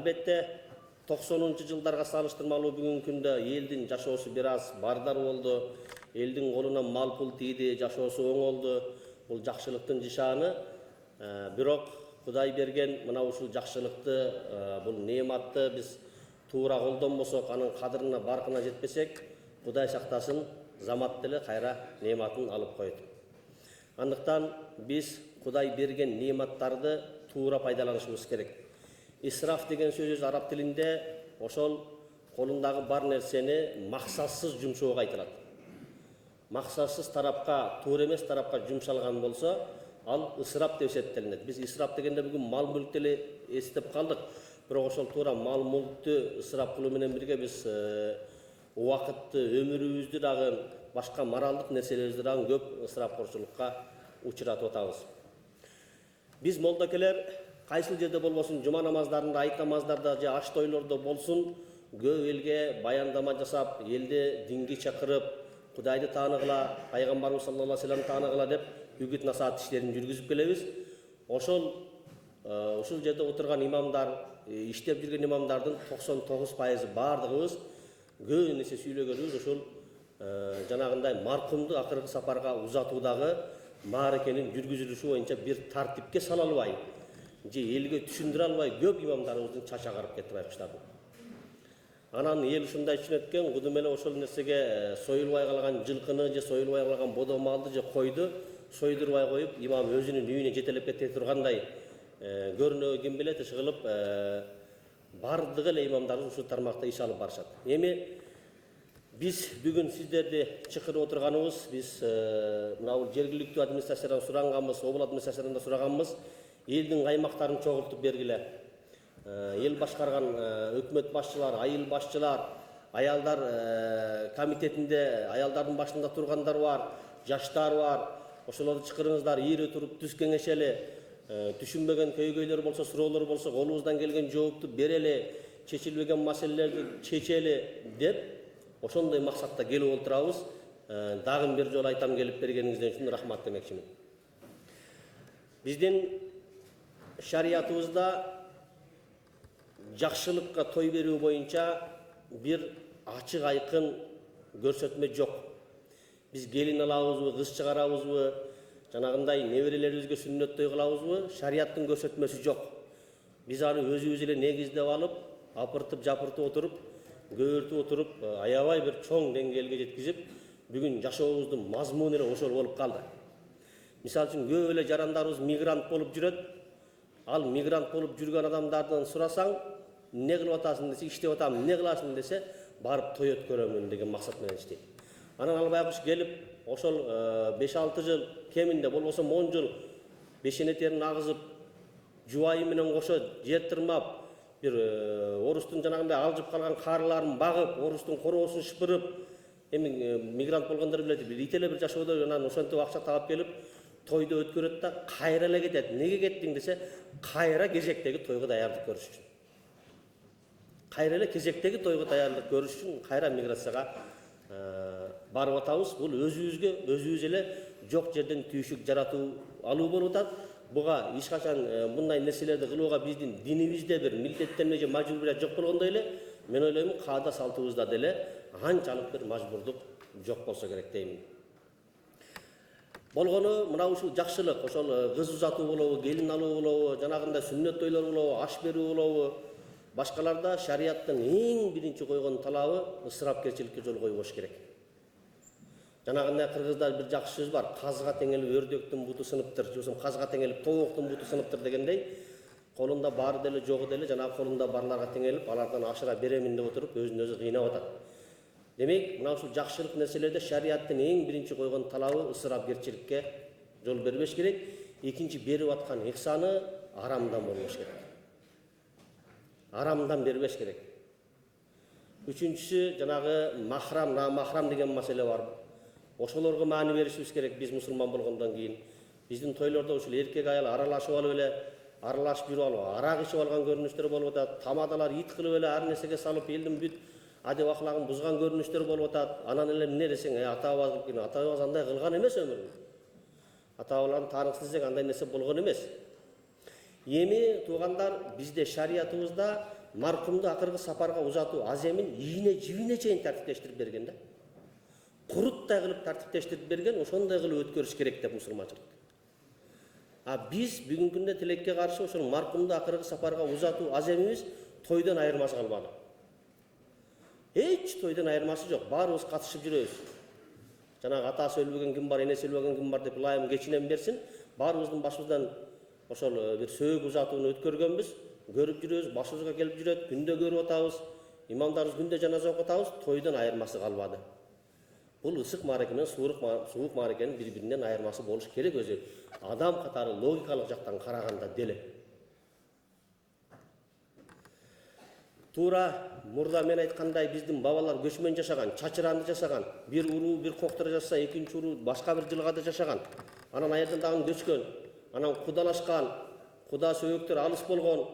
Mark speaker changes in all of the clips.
Speaker 1: Албетте 90-жылдарга салыштырмалуу бүгүнкү күндө элдин жашоосу бир аз бардар болду, элдин колуна мал пул тийди, жашоосу оңолду. Бул жакшылыктын нишаны. Бирок Кудай берген мына ушул жакшылыкты, бул неаматты биз туура колдонбосок, анын кадырына, баркына жетпесек, Кудай сактасын, замат деле кайра неаматын алып коет. Андыктан биз Кудай берген неаматтарды туура пайдаланышыбыз керек. Исраф деген сөз араб тилинде ошол колундагы бар нерсени максатсыз жумшоого айтылат. Максатсыз тарапка, туура эмес тарапка жумшалган болсо, ал ысырап деп эсептелинет. Биз исрап дегенде бүгүн мал мүлктү эле эстеп калдык. Бирок ошол туура мал мүлктү ысырап кылуу менен бирге биз убакытты, өмүрүбүздү дагы, башка моралдык нерселерибизди дагы көп ысырапкорчулукка учуратып атабыз. Биз молдокелер кайсыл жерде болбосун, жума намаздарында, айт намаздарда же аш тойлордо болсун, көп элге баяндама жасап, элди динге чакырып, Кудайды тааныгыла, пайгамбарыбыз саллаллаху алейхи вассалам тааныгыла деп үгүт насаат иштерин жүргүзүп келебиз. Ошол жерде отурган имамдар, иштеп жүргөн имамдардын 99% бардыгыбыз көп нерсе сүйлөгөнүбүз ошол жанагындай маркумду акыркы сапарга узатуудагы мааракенин жүргүзүлүшү боюнча бир тартипке сала албай, же элге түшүндүрө албай көп имамдарыбыздын чачы агарып кетип баштады. Анан эл ушундай түшүнөткен, кудум эле ошол нерсеге союлбай калган жылкыны же союлбай калган бодо малды же койду сойдурбай коюп, имам өзүнүн үйүнө жетелеп кете тургандай көрүнөгө ким билет, иш кылып бардыгы эле имамдарыбыз ушул тармакта иш алып барышат. Эми биз бүгүн сиздерди чакырып отурганыбыз, биз мына бул жергиликтүү администрациядан сураганбыз, обул администрациядан сураганбыз, элдин каймактарын чогултуп бергиле. Ел башкарган өкмөт башчылар, айыл башчылар, аялдар комитетинде аялдардын башында тургандар бар, жаштар бар. Ошолорду чакырыңыздар, ийре туруп түз кеңешели, түшүнбөгөн көйгөйлөр болсо, суроолор болсо, колубуздан келген жоопту берели, чечилбеген маселелерди чечели деп ошондой максатта келип отурабыз. Дагы бир жолу айтам, келип бергениңизден үчүн рахмат демекчимин. Биздин шариятыбызда жакшылыкка той берүү боюнча бир ачык айкын көрсөтмө жок. Биз келин алабызбы, кыз чыгарабызбы, жанагындай неберелерибизге сүннөт той кылабызбы, шарияттын көрсөтмөсү жок. Биз аны өзүбүз эле негиздеп алып, апыртып, жапыртып отуруп, көбөртүп отуруп, аябай бир чоң деңгээлге жеткизип, бүгүн жашообуздун мазмуну эле ошол болуп калды. Мисалы үчүн көп эле жарандарыбыз мигрант болуп жүрөт. Ал мигрант болуп жүргөн адамдардан сурасаң, эмне кылып атасың десе, иштеп атам, эмне кыласың десе, барып той өткөрөмүн деген максат менен иштейт. Анан ал байкуш келип, ошол 5-6 жыл кеминде болбосо 10 жыл бешене терин агызып, жубайы менен кошо жер тырмап, бир орустун жанагындай алжып калган карыларын багып, орустун короосун шыпырып, эми мигрант болгондор билет, бир ит эле бир жашоодо анан ошентип акча таап келип, тойду өткөрөт да кайра эле кетет. Неге кеттиң десе, кайра кезектеги тойго даярдык көрүш үчүн. Кайра эле кезектеги тойго даярдык көрүш үчүн кайра миграцияга барып атабыз. Бул өзүбүз эле жок жерден түйшүк жаратуу алуу болуп атат. Буга эч качан мындай нерселерди кылууга биздин динибизде бир милдеттенме же мажбурият жок болгондой эле, мен ойлойм, каада салтыбызда деле анчалык бир мажбурдук жок болсо керек деймин. Болгону мына ушул жакшылык, ошол кыз узатуу болобу, келин алуу болобу, жанагындай сүннөт тойлор болобу, аш берүү болобу, башкаларда шарияттын эң биринчи койгон талабы ысырапкерчиликке жол койбош керек. Жанагындай кыргызда бир жакшы сөз бар, казга теңелип өрдөктүн буту сыныптыр, же казга теңелип тооктун буту сыныптыр дегендей, колунда бары деле жогу деле жанагы колунда барларга теңелип, алардан ашыра беремин деп отуруп, өзүн өзү кыйнап атат. Демек, мына ушул жакшылык нерселерде шарияттын эң биринчи койгон талабы ысырапкерчиликке жол бербеш керек. Экинчи, берип аткан ыксаны арамдан болбош керек. Арамдан бербеш керек. Үчүнчүсү, жанагы махрам, намахрам деген маселе бар. Ошолорго маани беришибиз керек. Биз мусулман болгондон кийин биздин тойлордо ушул эркек аял аралашып алып эле, аралашып жүрүп алып, арак ичип алган көрүнүштөр болуп атат. Тамадалар ит кылып эле ар нерсеге салып, элдин бүт адеп аклагын бузган көрүнүштөр болуп атат. Анан эле эмне десең, ата-бабабыз андай кылган эмес өмүрүндө. Ата-бабаларын таарыксыз десек андай нерсе болгон эмес. Эми туугандар, бизде шариятыбызда марқұмды ақырғы сапарға ұзату аземин иіне жибине чейин тартиптештирип берген да. Куруттай кылып тартиптештирип берген, ошондой кылып өткөрүш керек деп мусулманчылык. Биз бүгүнкү күндө тилекке каршы ошол марқұмды акыркы сапарга узатуу аземибиз тойдон айырмасы калбады. Эч тойдон айырмасы жок, баарыбыз катышып жүрөбүз. Жанагы атасы өлбөгөн ким бар, энеси өлбөгөн ким бар деп ылайым кечинен берсин, баарыбыздын башыбыздан ошол бир сөөгү узатууну өткөргөнбүз, көрүп жүрөбүз, башыбызга келип жүрөт, күндө көрүп атабыз, имамдарыбыз күндө жаназа окуп атабыз, тойдон айырмасы калбады. Бул ысык маареке менен суук маарекенин бири-биринен айырмасы болуш керек өзү. Адам катары логикалык жактан караганда деле. Туура мурда мен айткандай биздин бабалар көчмөн жашаган, чачыранды жашаган, бир уруу бир коктор жашса, экинчи уруу башка бир жылгада жашаган. Анан аерден дагы көчкөн, анан кудалашкан, куда сөөктөр алыс болгон.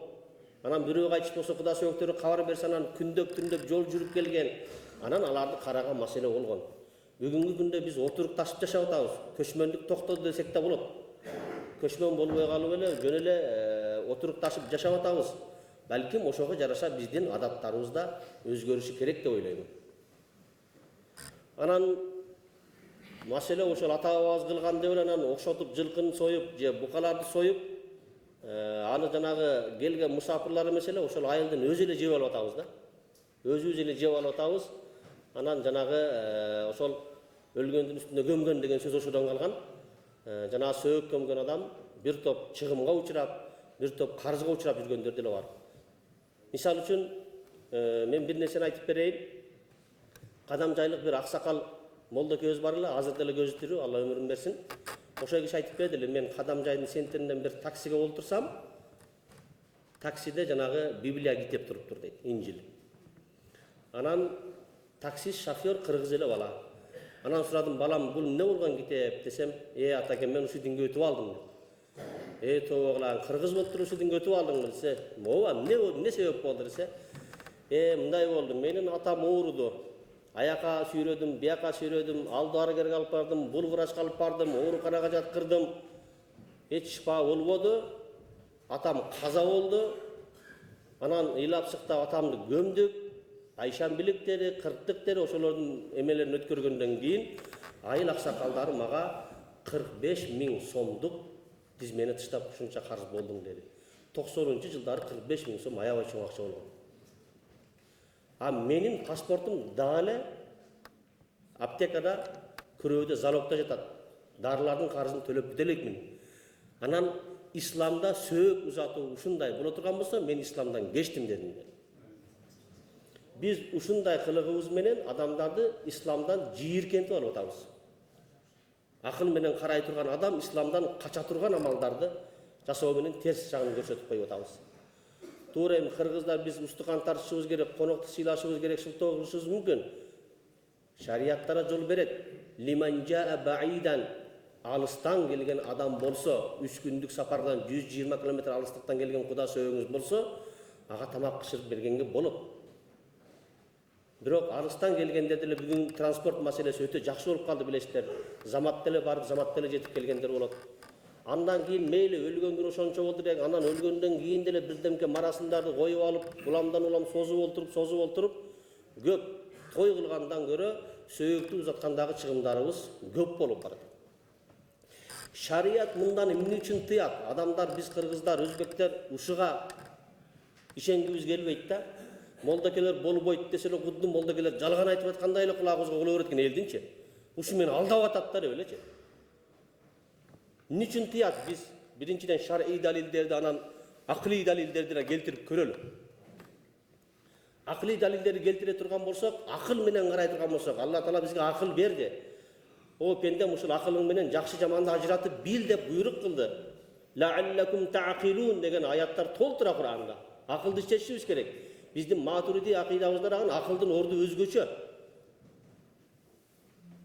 Speaker 1: Анан бирөө кайтыш болсо куда сөөктөрү кабар берсе, анан күндөп жол жүрүп келген. Анан аларды караган маселе болгон. Бүгүнкү күндө биз отурук ташып жашап атабыз. Көчмөндүк токтоду десек да болот. Көчмөн болбой калып эле жөн эле отурук ташып жашап атабыз. Балким ошого жараша биздин адаттарыбыз да өзгөрүшү керек деп ойлойм. Анан маселе ошол ата-бабабыз кылган деп эле анан окшотуп жылкыны союп же букаларды союп, аны жанагы келген мусафирлар эмес эле ошол айылдын өзү эле жеп алып атабыз да. Өзүбүз эле жеп алып атабыз. Анан жанагы ошол өлгөндүн үстүнө көмгөн деген сөз ошодон калган. Жанагы сөөк көмгөн адам бир топ чыгымга учурап, бир топ карызга учурап жүргөндөр деле бар. Мисал үчүн мен бир нерсени айтып берейин. Кадамжайлык бир аксакал молдо экөөбүз бар эле, азыр деле көзү тирүү, Алла өмүрүн берсин. Ошол киши айтып берди эле, мен Кадамжайдын сентинден бир таксиге олтурсам, таксиде жанагы Библия китеп туруптур дейт, Инжил. Анан таксист шофер кыргыз эле бала. Анан сурадым, балам, бул эмне болгон китеп десем, атакем, мен ушу динге өтүп алдым. Тобогулан кыргыз болуп туруп ушу динге өтүп алдың десе, ооба, эмне себеп болду десе, мындай болду, менин атам ооруду. Аяка сүйрөдүм, бияка сүйрөдүм, ал дарыгерге алып бардым, бул врачка алып бардым, ооруканага жаткырдым. Эч шифа болбоду. Атам каза болду. Анан ыйлап сыктап атамды көмдүк. Айшан биликтери, кырктыктери ошолордун эмелерин өткөргөндөн кийин айыл аксакалдары мага 45 000 сомдук тизмени тыштап ушунча карыз болдуң деди. 90-жылдары 45 000 сом аябай чоң акча болгон. Менин паспортум дагы аптекада көрөөдө залогдо жатат. Дарылардын карызын төлөп бүт элекмин. Анан исламда сөөк узатуу ушундай боло турган болсо, мен исламдан кечтим дедим. Biz ушундай кылыгыбыз менен адамдарды исламдан жийиркентип алып атабыз. Акыл менен карай турган адам исламдан кача турган амалдарды жасоо менен терс жагын көрсөтүп коюп атабыз. Туура эми кыргыздар биз устукан тартышыбыз керек, конокту сыйлашыбыз керек, шылтоо кылышыбыз мүмкүн. Шарияттара жол берет. Лиман жаа баидан, алыстан келген адам болсо, 3 күндүк сапардан 120 км алыстыктан келген куда сөөңүз болсо, ага тамак пышырып бергенге болот. Бирок алыстан келгендер деле бүгүн транспорт маселеси өтө жакшы болуп калды билесиздер. Замат деле барып, замат деле жетип келгендер болот. Андан кийин мейли өлгөн күнү ошончо болду деп, анан өлгөндөн кийин деле бирдемке марасымдарды коюп алып, уламдан улам созуп олтуруп, көп той кылгандан көрө сөөктү узаткандагы чыгымдарыбыз көп болуп барат. Шарият мындан эмне үчүн тыят? Адамдар, биз кыргыздар, өзбектер ушуга ишенгибиз келбейт да. Молдакелер болбойт деселе, кудду молдакелер жалган айтып аткандай эле кулагыбызга кула берет экен элдинчи. Ушу мени алдап ататтар деп элечи. Эмне үчүн тыят? Биз биринчиден шар'ий далилдерди, анан акылий далилдерди деле келтирип көрөлү. Акылий далилдерди келтире турган болсок, акыл менен карай турган болсок, Алла Таала бизге акыл берди. О пендем, ушул акылың менен жакшы жаманды ажыратып бил деп буйрук кылды. Ла'аллакум та'қилун деген аяттар толтура Кур'анда. Акылды иштетишибиз керек. Биздин матуриди акыйдабызда дагы акылдын орду өзгөчө.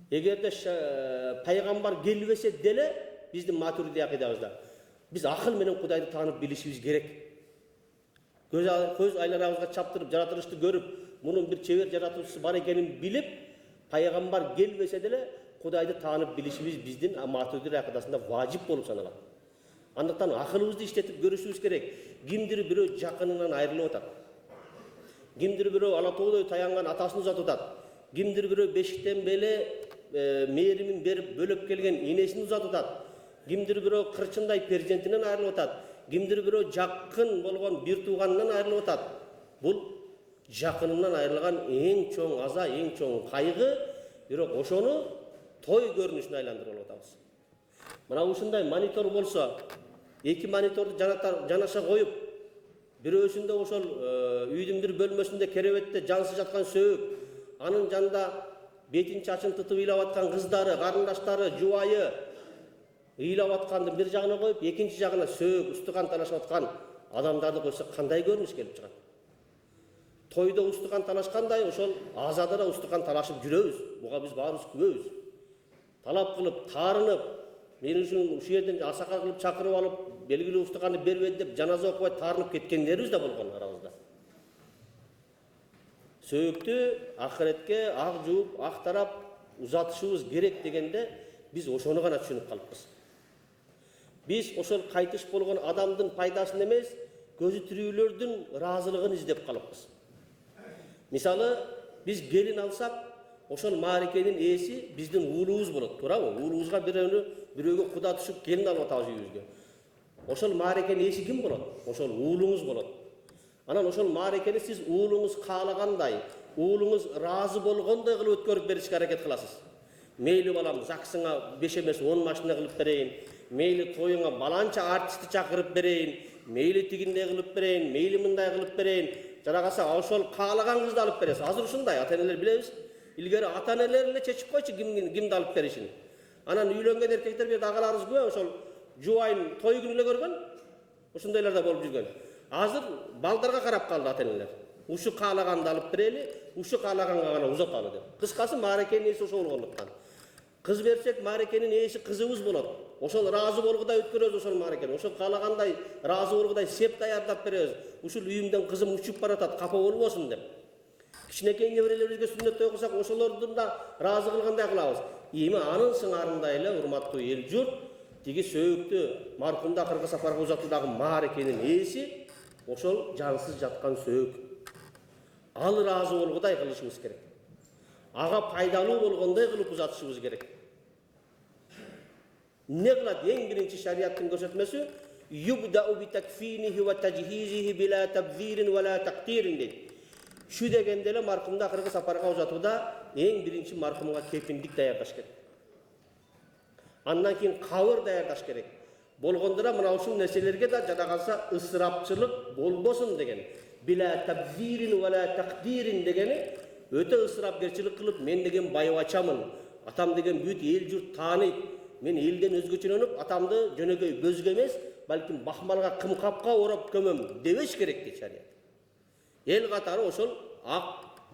Speaker 1: Эгерде пайгамбар келбесе деле биздин матуриди акыйдабызда биз акыл менен Кудайды таанып билишибиз керек. Көз айларыбызга чаптырып, жаратылышты көрүп, мунун бир чебер жаратуучусу бар экенин билип, пайгамбар келбесе деле Кудайды таанып билишибиз биздин матуриди акыйдасында важип болуп саналат. Андыктан акылыбызды иштетип көрүшүбүз керек. Кимдир бирөө жакынынан айрылып атат. кимдир бирөө алатоодой таянган атасын узатып атат, кимдир бирөө бешиктен беле мээримин берип бөлөп келген энесин узатып атат, кимдир бирөө кырчындай перзентинен айрылып атат, кимдир бирөө жакын болгон бир тууганынан айрылып атат. Бул жакынынан айрылган эң чоң аза, эң чоң кайгы, бирок ошону той көрүнүшүнө айландырып атабыз. Мына ушундай монитор болсо, эки мониторду жанаша коюп, бирөөсүндө ошол үйдүн бир бөлмөсүндө керебетте жансыз жаткан сөөк, анын жанында бетин чачын тытып ыйлап аткан кыздары, карындаштары, жубайы ыйлап атканды бир жагына коюп, экинчи жагына сөөк, устукан талашып аткан адамдарды койсок кандай көрүнүш келип чыгат? Тойдо устукан талашкандай, ошол азада да устукан талашып жүрөбүз. Буга биз баарыбыз күбөбүз. Талап кылып, таарынып, мен ушул жерден асака кылып чакырып алып, белгилүү устуканды бербеди деп жаназа окубай таарынып кеткендерибиз да болгон арабызда. Сөөктү акыретке ак жууп, актарап узатышыбыз керек дегенде биз ошону гана түшүнүп калыппыз. Биз ошол кайтыш болгон адамдын пайдасын эмес, көзү тирүүлөрдүн ыраазылыгын издеп калыппыз. Мисалы, биз келин алсак, ошол маарекенин ээси биздин уулубуз болот, туурабы? Уулубузга бирөөгө куда түшүп келин алып атабыз үйүбүзгө. Ошол маарекенин ээси ким болот? Ошол уулуңуз болот. Анан ошол маарекени сиз уулуңуз каалагандай, уулуңуз ыраазы болгондой кылып өткөрүп беришке аракет кыласыз. Мейли балам, ЗАГСыңа 5 эмес 10 машина кылып берейин, мейли тоюңа баланча артистти чакырып берейин, мейли тигиндей кылып берейин, мейли мындай кылып берейин. Жарагаса ошол каалаган кызды алып бересиз. Азыр ушундай ата-энелер билебиз. Илгери ата-энелер эле чечип койчу кимди алып беришин. Анан үйлөнгөн эркектер бир агаларыбыз күбө, ошол жубайын той күнү эле көргөн, ошондойлор да болуп жүргөн. Азыр балдарга карап калды ата-энелер. Ушу каалаганды алып берели, ушу каалаганга гана узаталы деп. Кыскасы маарекенин ээси ошол болгондуктан. Кыз берсек маарекенин ээси кызыбыз болот. Ошол ыраазы болгудай өткөрөбүз ошол маарекени. Ошол каалагандай ыраазы болгудай сеп даярдап беребиз. Ушул үйүмдөн кызым учуп баратат, капа болбосун деп. Кичинекей неберелерибизге сүннөт той кылсак, ошолордун да ыраазы кылгандай кылабыз. Эми анын сыңарындай эле урматтуу эл журт, тиги сөөктү маркумда акыркы сапарга узатуудагы маарекенин ээси ошол жансыз жаткан сөөк. Ал ыраазы болгудай кылышыбыз керек. Ага пайдалуу болгондой кылып узатышыбыз керек. Не кылат эң биринчи шариаттын көрсөтмөсү? Юбдау би такфиниhi ва tajhizihi bila tabzirin ва la taqtirin дейт. Şu дегенде эле маркумду акыркы сапарга узатууда эң биринчи маркумга кепиндик даярдаш керек. Андан кийин кабыр даярдаш керек. Болгондора мына ушул нерселерге да жада калса ысырапчылык болбосун деген. Bila tabzirin ва la taqtirin дегени өтө ысырапкерчилик кылып, мен деген байбачамын, атам деген бүт эл журт тааныйт. Мен элден өзгөчөлөнүп, атамды жөнөкөй бөзгө эмес, балким бахмалга кымкапка ороп көмөм дебеш керек дейт шарият. Эл катары ошол ак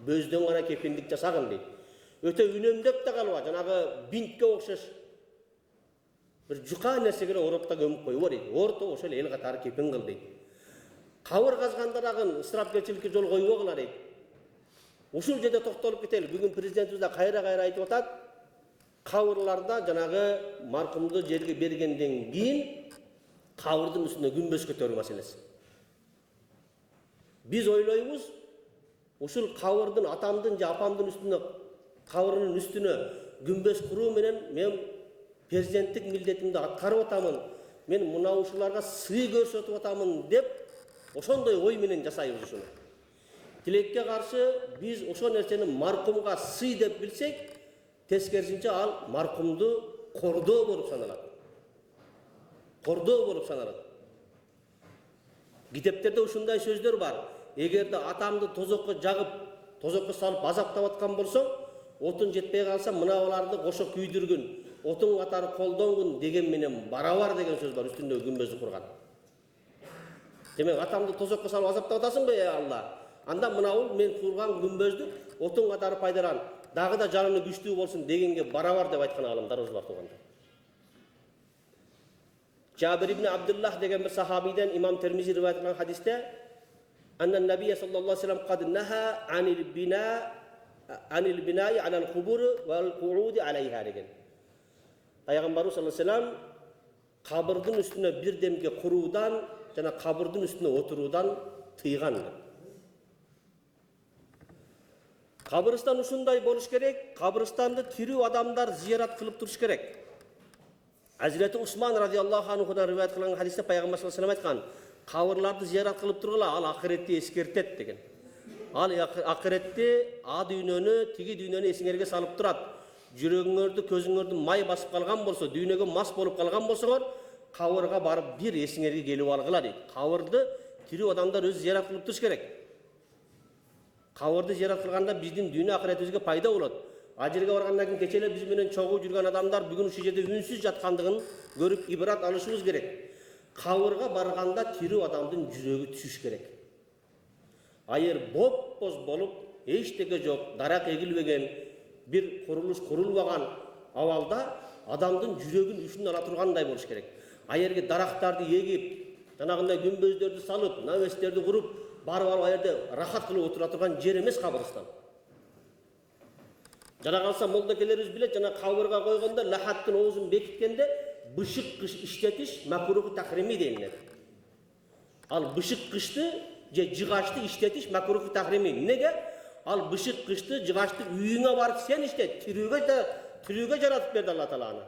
Speaker 1: бөздөн гана кепиндик жасагын дейт. Өтө үнөмдөп да калба, жанагы бинтке окшош бир жука нерсеге ороп да көмүп койбо дейт. Орто ошол эл катары кепин кыл дейт. Кабыр казганда дагы ысырапкерчиликке жол койбогула дейт. Ушул жерде токтолуп кетели. Бүгүн президентибиз да кайра айтып атат. Кабырларда жанагы маркумду жерге бергенден кийин кабырдын үстүнө күмбөз көтөрүү маселеси. Биз ойлойбуз, ушул кабырдын атамдын же апамдын үстүнө, кабырынын үстүнө күмбөз куруу менен мен президенттик милдетимди аткарып атамын, мен мына ушуларга сый көрсөтүп атамын деп ошондой ой менен жасайбыз ушуну. Тилекке каршы биз ошол нерсени маркумга сый деп билсек, тескерисинче ал маркумду кордоо болуп саналат. Кордоо болуп саналат. Китептерде ушундай сөздөр бар. Эгерде атамды тозокко жагып, тозокко салып азаптап аткан болсоң, отун жетпей калса, мына аларды кошо күйдүргүн, отун катары колдонгун деген менен барабар деген сөз бар үстүндө күмбөздү курган. Демек атамды тозокко салып азаптап атасың бе, Алла? Анда мына мен курган күмбөздү отун катары пайдалан, дагы да жаныны күчтүү болсун дегенге барабар деп айткан алымдарыбыз бар туганда. Jabir ibn Abdullah деген bir sahabiden İmam Tirmizi rivayet eden hadiste annen Nebiye sallallahu aleyhi ve sellem kad naha anil bina'i alal kubur vel qu'udi aleyha деген. Peygamber sallallahu aleyhi ve sellem kabırdın üstüne bir demge kurudan, jana kabırdın üstüne oturudan tıygan. Kabristan ушундай болуш керек, kabристанды тирүү адамдар зиярат кылып туруш керек. Hazreti Usman radıyallahu anhu'dan rivayet kılan hadiste Peygamber sallallahu aleyhi ve sellem aytkan, kabirlарды ziyaret kılıp durgula, al ahiretти eskertet degen. Al ahiretти a düynönü, tigi düynönü esiңерге salıp turat. Жүрөгүңөрдү, көзүңөрдү май басып калган болсо, дүйнөгө мас болуп калган болсоңор, кабырга барып бир эсиңерге келип алгыла дейт. Кабырды тирүү адамдар өз зиярат кылып туруш керек. Кабырды зиярат кылганда биздин дүйнө ахиретибизге пайда болот. А жерге баргандан кийин кече эле биз менен чогуу жүргөн адамдар бүгүн ушул жерде үнсүз жаткандыгын көрүп ибрат алышыбыз керек. Кабырга барганда тирүү адамдын жүрөгү түшүш керек. Айыр боп-боз болуп, эчтеке жок, дарак эгилбеген, bir kuruluş kurulmagan avalda adamdın жүрөгүн üşünü ala turgандай болуш керек. Айерге дарактарды егип, жанагындай күмбөздөрдү салып, навестерди куруп, барып айерде рахат кылып отура турган жер эмес кабырстан. Жана калса молдокелерибиз билет, жана кабырга койгондо лахаттын оозун бекиткенде бышык кыш иштетиш макруху тахрими делинет. Ал бышык кышты же жыгачты иштетиш макруху тахрими. Неге? Al bışık kıştı, cıgaçtı, üyüne varıp sen işte, türüge jaratып berdi Allah Teala'na.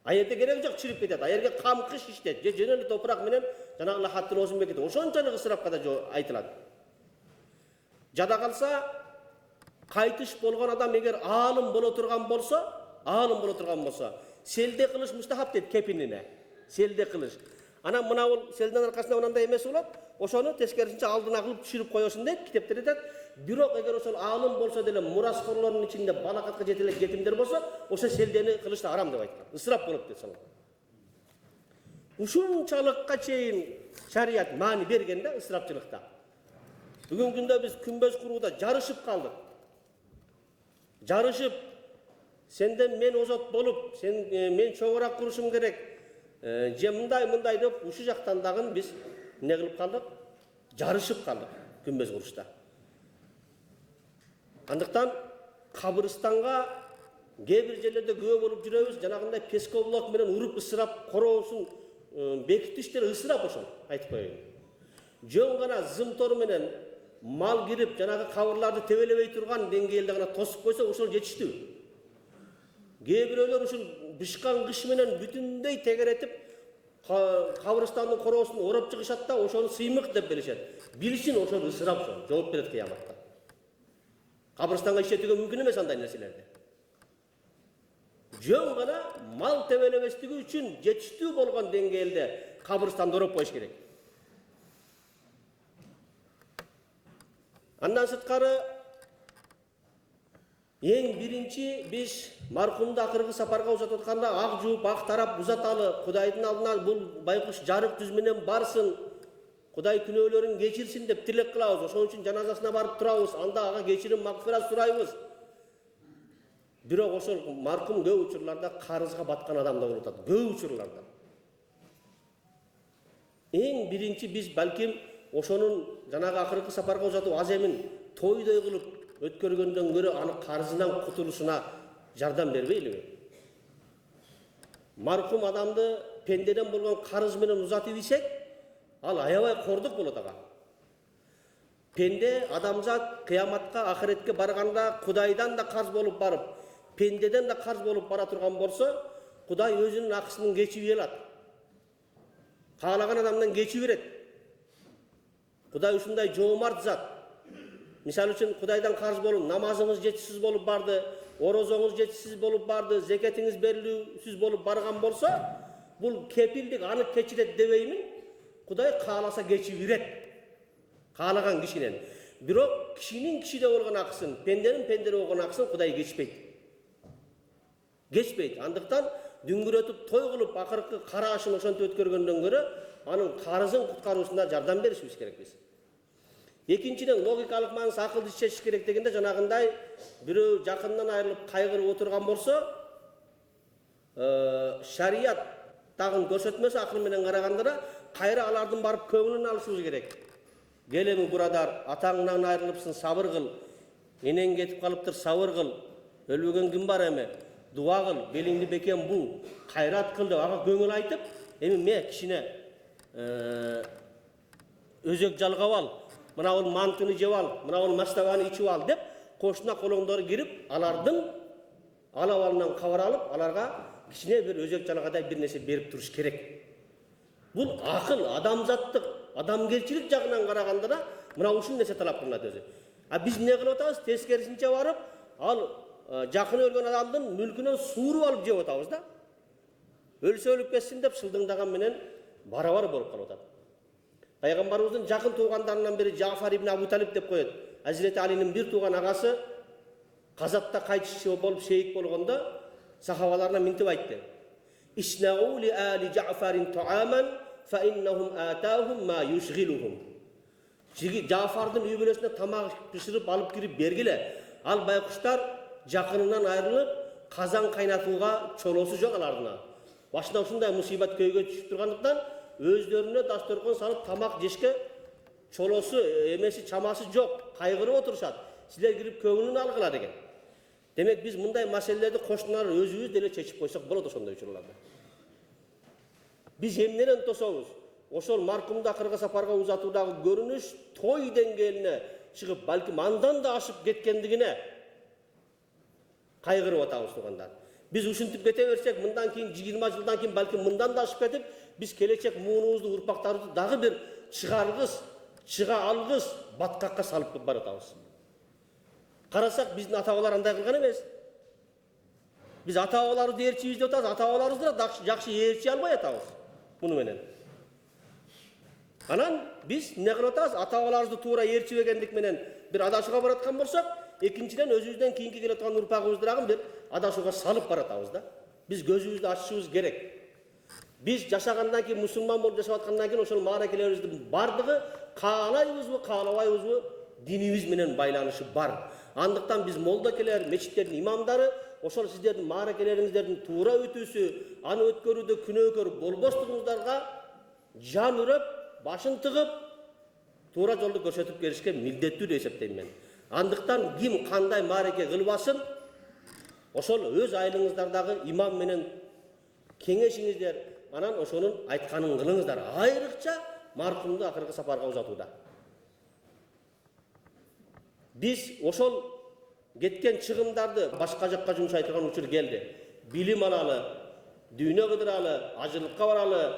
Speaker 1: Ayette gerek yok çürüp ketedi. Ayerge kam kış işte, jeneli toprak menen, jana Allah hattın olsun bekedi. Oşonçalık ısırapka da aytıladi. Jada kalsa, kaytış bolgan adam eğer alım bolo turgan bolsa, selde kılış mustahap dedi kepinine. Selde kılış. Ana mına ol selden arkasında onanda emes bolat. Oşonu teskerişince aldına kılıp düşürüp koyuyorsun deyip kitapta dedi. Бирок эгер ошол алым болсо деле мурасхорлордун ичинде балакатка жетелек жетимдер болсо, ошо селдени кылышты арам деп айткан. Ысырап болуп деп салат. Ушунчалыкка чейин шарият маани берген да ысырапчылыкта. Бүгүнкү күндө биз күмбөз курууда жарышып калдык. Жарышып, сенден мен озот болуп, мен чоңураак курушум керек. Же мындай деп ушул жактан дагы биз эмне кылып калдык? Жарышып калдык күмбөз курушта. Андыктан кабырстанга кээ бир жерлерде күбө болуп жүрөбүз, жанагындай песковлок менен уруп ысырап, короосун бекитиштер ысырап ошол, айтып коеюн. Жөн гана зымтор менен мал кирип, жанагы кабырларды тебелебей турган деңгээлде гана тосуп койсо, ошол жетиштүү. Кээ бирөөлөр ушул бышкан кыш менен бүтүндөй тегеретип, кабырстандын короосун ороп чыгышат да, ошону сыймык деп билишет. Билишин ошол ысырап ошол, жооп берет кыяматта. Kabirstan'a işletüge mümkün emez anday nesilerde. Jön gana mal tevelebestigi üçün жетиштүү болгон деңгээлде kabirstanda ороп коюш керек. Андан сырткары эң биринчи биз маркумду акыркы сапарга узатып атканда ак жууп, ак тарап узаталы, Кудайдын алдына бул байкуш жарык жүз менен барсын, Kuday күнөөлөрүн кечирсин деп тилек кылабыз. Ошон үчүн жаназасына барып турабыз. Анда ага кечирим, магфират сурайбыз. Бирок ошол маркум көп учурларда карызга баткан адам да болуп атат. Көп учурларда. Эң биринчи биз балким ошонун жанагы акыркы сапарга узатып аземин тойдой кылып өткөргөндөн көрө аны карызынан кутулушуна жардам бербейлиби? Маркум адамды пендеден болгон карыз менен узатып ийсек, ал аябай кордук болот ага. Пенде адамзат кыяматка, ахиретке барганда Кудайдан да карз болуп барып, пендеден да карз болуп бара турган болсо, Кудай өзүнүн акысынын кечип алат. Каалаган адамдан кечип берет. Кудай ушундай жоомарт зат. Мисалы үчүн Кудайдан карз болуп, намазыңыз жетишсиз болуп барды, орозоңуз жетишсиз болуп барды, зекетиңиз берилүүсүз болуп барган болсо, бул кепилдик аны кечирет дебеймин. Kuday kaalasa geçiviret. Kaaлаган kişinin. Бирок kişinin kişide болгон акысын, пенденин пендеде болгон акысын Kuday geçpейт. Geçpейт. Андыктан дүңгүрөтүп той кылып акыркы караашын ошентип өткөргөндөн көрө анын карызын куткаруусунда жардам беришибиз керек биз. Экинчиден логикалык маңыз акылды ишетиш керек дегенде жанагындай бирөө жакындан айрылып кайгырып отурган болсо, шарият тагын көрсөтмөсө акыл менен караганда кайра алардын барып көңүлүн алышыбыз керек. Келеми бурадар, атаңдан айрылыпсың, сабыр кыл. Энең кетип калыптыр, сабыр кыл. Өлбөгөн ким бар эми? Дуа кыл, белиңди бекем бу, кайрат кыл деп ага көңүл айтып, эми ме кичине өзөк жалгап ал, мына бул мантыны жеп ал, мына бул мастабаны ичип ал деп koşuna kolоңдору кирип, алардын алабалынан кабар алып, аларга кичине бир өзөк жалагандай бир нерсе берип туруш керек. Бул акыл, адамзаттык, адамгерчилик жагынан караганда да мына ушул нерсе талап кылынат өзү. А биз эмне кылып атабыз? Тескерисинче барып, ал жакын өлгөн адамдын мүлкүнөн сууруп алып жеп атабыз да. Өлсө өлүп кетсин деп шылдыңдаган менен барабар болуп калып атат. Пайгамбарыбыздын жакын туугандарынан бири Жафар ибн Абу Талиб деп коет. Hazreti Ali'nin bir tuğan ağası Kazapta kayıtçı bolup şehit болгондо sahabalarına mintip aytты. İsna'u li ali Ja'farin ta'aman fa innahum atahum ma yushghiluhum. Ja'far'dın үй bölösüne tamak pişirip alıp kirip bergile. Al baykuşlar jakınından ayrılıp kazan kaynatууга çolosu jok alardına. Başına ушундай musibet köyge düşüp turgandыктан özlerine dastorkon salıp tamak jeşke çolosu, emesi, çaması yok. Kaygırıp oturuşat. Sizler girip köңүлүн algılar eken. Demek biz bunday meseleleri koşunları özümüz dele çeşip koysak boladı sonda uçurlarda. Biz emneren tosabız. Oşol markumda Kırgı Saparga uzatуудагы görünüş toy dengeline çıkıp balki mandan da aşıp ketkendigine kaygırıp atabız tuğanlar. Biz uşuntip kete versek mından keyin 20 yıldan keyin balki mından da aşıp ketip biz kelecek muğunumuzdu, urpaklarımızdı dağı bir çıgargız, çıga algız batkakka salıp baratабыз. Karasak bizdin ata-babalar андай kılgan emес. Biz ata-babalarыбызды ээрчибиз деп атабыз, ата-бабаларыбызды да жакшы ээрчи албай атабыз. Муну менен. Анан biz эмне кылып атабыз? Ата-бабаларыбызды туура ээрчибегендик менен бир адашууга бараткан болсок, экинчиден өзүбүздөн кийинки келе аткан урпагыбызды дагы бир адашууга салып баратабыз да. Biz көзүбүздү ачышыбыз керек. Biz жашагандан кийин мусулман болуп жашап аткандан кийин ошол мааракелерибиздин бардыгы каалайбызбы, каалабайбызбы dinimiz менен байланышы бар. Андыктан biz молдокелер, мечиттердин имамдары ошол сиздердин мааракелериңиздердин туура өтүүсү, аны өткөрүүдө күнөөкөр болбостугуңуздарга жан үрөп, башын тыгып, туура жолду көрсөтүп беришке милдеттүү деп эсептейм мен. Андыктан ким кандай маараке кылбасын, ошол өз айылыңыздардагы имам менен кеңешиңиздер, анан ошонун айтканын кылыңыздар. Айрыкча маркумду акыркы сапарга узатууда. Biz ошол кеткен чыгымдарды башка жакка жумшай турган учур келди. Билим алалы, дүйнө кыдыралы, ажылыкка баралы.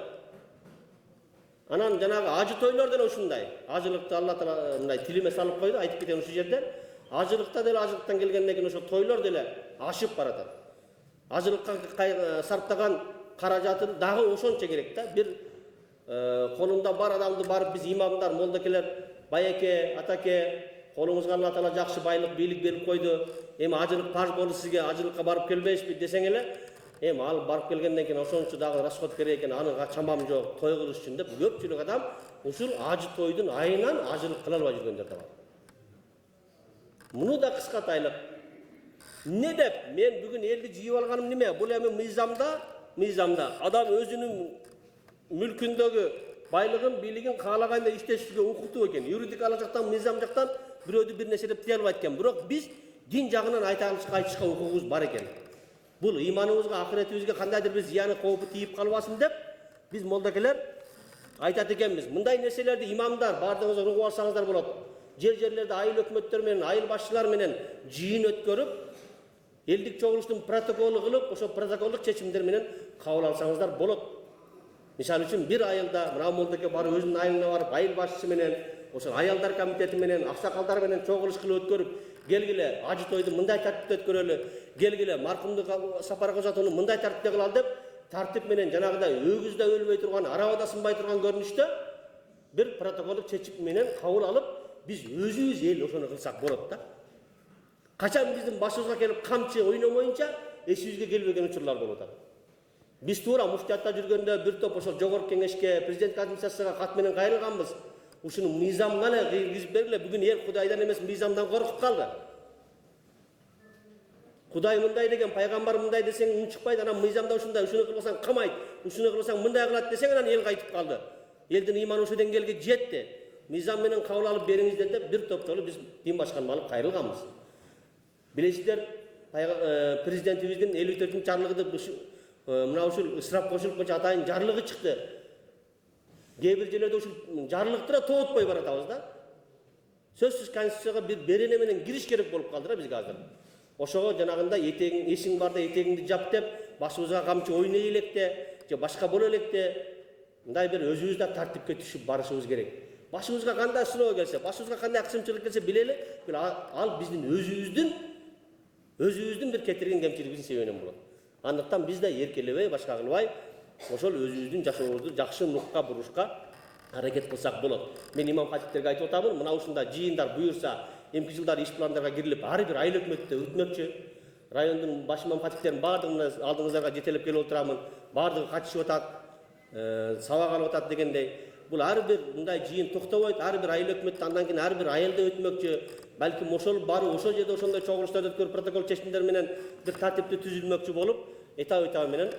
Speaker 1: Анан жанагы ажы тойлор деле ушундай. Ажылыкты Алла Таала мындай тилиме салып койду, айтып кетем ушул жерде. Ажылыкта деле ажылыктан келгенден кийин ошо тойлор деле ашып баратат. Ажылыкка сарптаган каражатын дагы ошончо керек да. Бир колунда бар адамды барып биз имамдар, молдокелер, байеке, атаке колуңузга Алла Таала жакшы байлык, бийлик берип койду. Эми ажылык паж болду сизге, ажылыкка барып келбейсизби десең эле, эми ал барып келгенден кийин ошончо дагы расход керек экен, аны чамам жок, той кылыш үчүн деп көпчүлүк адам ушул ажы тойдун айынан ажылык кыла албай жүргөндөр да бар. Муну да кыскартайлык. Не деп мен бүгүн элди жыйып алганым неме? Бул эми мыйзамда адам өзүнүн мүлкүндөгү байлыгын, бийлигин каалагандай иштешиге укуктуу экен. Юридикалык жактан, мыйзам жактан бирөөдү бир нерсе деп тие албайт экен. Бирок биз дин жагынан айтышка укугубуз бар экен. Бул ыйманыбызга, акыретибизге кандайдыр бир зыяны коопу тийип калбасын деп биз молдокелер айтат экенбиз. Мындай нерселерди имамдар бардыгыңызга угуп алсаңыздар болот. Жерлерде айыл өкмөттөр менен, айыл башчылар менен жыйын өткөрүп, элдик чогулуштун протоколу кылып, ошо протоколдук чечимдер менен кабыл алсаңыздар болот. Мисалы үчүн бир айылда мына молдоке барып өзүнүн айылына барып, айыл башчысы менен, ошол аялдар комитети менен, аксакалдар менен чогулуш кылып өткөрүп, келгиле ажы тойду мындай тартипте өткөрөлү, келгиле маркумду сапарга узатууну мындай тартипте кылалы деп тартип менен жанагыдай өгүздө өлбөй турган, арабада сынбай турган көрүнүштө бир протоколдук чечим менен кабыл алып, биз өзүбүз эл ошону кылсак болот да. Качан биздин башыбызга келип камчы ойномоюнча эсибизге келбеген учурлар болуп атат. Biz tuğra muftiyatta жүргөндө bir топ ошол жогорку кеңешке, президент администрацияга кат менен кайрылганбыз. Ушуну мыйзамга эле киргизип бергиле. Бүгүн эл Кудайдан эмес мыйзамдан коркуп калды. Кудай мындай деген, пайгамбар мындай десең үн чыкпайт, анан мыйзамда ушундай, ушуну кылбасаң камайт, ушуну кылбасаң мындай кылат десең анан эл кайтып калды. Элдин ыйманы ошо деңгээлге жетти. Мыйзам менен кабыл алып бериңиздер деп bir топ жолу биз дин башкармага алып кайрылганбыз. Билесиздер, президентибиздин 54-жарлыгы мына ушул ысырап кошулуп боюнча атайын жарлыгы чыкты. Кээ бир жерлерде ушул жарлыкты да тоотпой баратабыз да. Сөзсүз конституцияга bir берене менен кириш керек болуп калды да бизге азыр. Ошого жанагында эсиң барда этегиңди жап деп, башыбызга камчы ойной электе, же башка боло электе, мындай бир өзүбүз да тартипке түшүп барышыбыз керек. Башыбызга кандай сыноо келсе, башыбызга кандай кысымчылык келсе билели, ал биздин өзүбүздүн бир кетирген кемчилигибиздин себебинен болот. Андыктан биз да эркелебей, башка кылбай, ошол өзүбүздүн жашообузду жакшы нукка бурушка аракет кылсак болот. Мен имам хатиптерге айтып атамын, мына ушундай жыйындар буюрса, эмки жылдары иш пландарга кирилип, ар бир айыл өкмөттө өтмөкчү. Райондун баш имам хатиптерин баардыгын алдыңыздарга жетелеп келип отурамын. Баардыгы катышып атат, сабак алып атат дегендей. Бул ар бир мындай жыйын токтобойт, ар бир айыл өкмөттө андан кийин ар бир айылда өтмөкчү. Балким ошол барып, ошол жерде ошондой чогулуштарды өткөрүп, протокол чечимдер менен бир тартипти түзүлмөкчү болуп, этап менен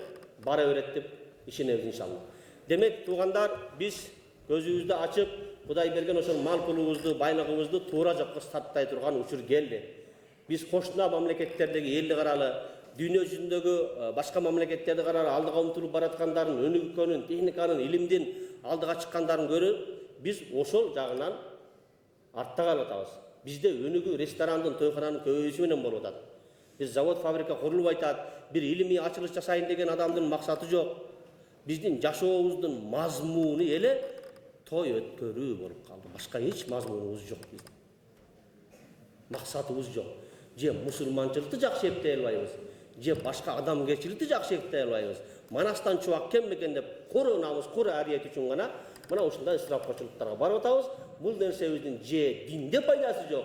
Speaker 1: бара берет деп ишенебиз иншалла. Демек, туугандар, биз көзүбүздү ачып, Кудай берген ошол мал пулубузду, байлыгыбызды туура жакка сарптай турган учур келди. Биз кошуна мамлекеттердеги элди каралы, дүйнө жүзүндөгү башка мамлекеттерди каралы алдыга умтулуп бараткандарын, өнүгүүнүн, техниканын, илимдин алдыга чыккандарын көрүп, биз ошол жагынан артта калып атабыз. Бизде өнүгүү ресторандын, тойкананын көбөйүшү менен болуп атат. Биз завод, фабрика курулуп атат, бир илимий ачылыш жасайын деген адамдын максаты жок. Биздин жашообуздун мазмуну эле той өткөрүү болуп калды. Башка эч мазмунубуз жок биздин. Максатыбыз жок. Же мусулманчылыкты жакшы эптей албайбыз, же башка адамгерчиликти жакшы эптей албайбыз. Манастан чубак кем экен деп, куру намыс, куру ариет үчүн гана мына ушундай ысырапчылыктарга барып атабыз. Бул нерсебиздин же динде пайдасы жок,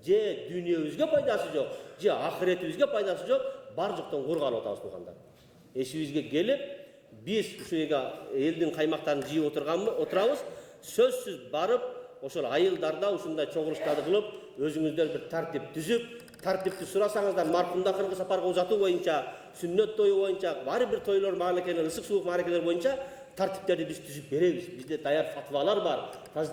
Speaker 1: же дүйнөбүзгө пайдасы жок, же ахиретибизге пайдасы жок, бар жоктон кур калып атабыз туугандар. Эшибизге келип, биз ушу элдин каймактарын жыйып отурабыз. Сөзсүз барып, ошол айылдарда ушундай чогулуштарды кылып, өзүңүздөр бир тартип түзүп, тартипти сурасаңыздар, маркумда кыргы сапарга узатуу боюнча, сүннөт тою боюнча, баары бир тойлор, мааракелер, ысык суук мааракелер боюнча тартиптерди биз түзүп беребиз. Бизде даяр фатвалар бар,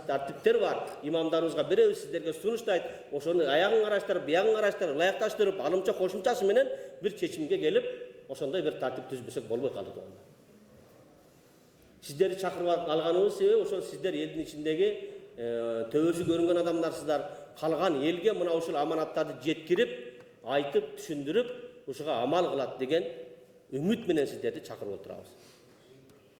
Speaker 1: тартиптер бар. Имамдарыбызга беребиз, сиздерге сунуштайт. Ошону аягын караштырып, биягын караштырып, ылайыкташтырып, алымча кошумчасы менен бир чечимге келип, ошондой бир тартип түзбөсөк болбой калды туугандар. Сиздерди чакырып алганыбыз себеби ошол сиздер элдин ичиндеги төбөсү көрүнгөн адамдарсыздар. Калган элге мына ушул аманаттарды жеткирип, айтып, түшүндүрүп, ушуга амал кылат деген үмүт менен сиздерди чакырып отурабыз.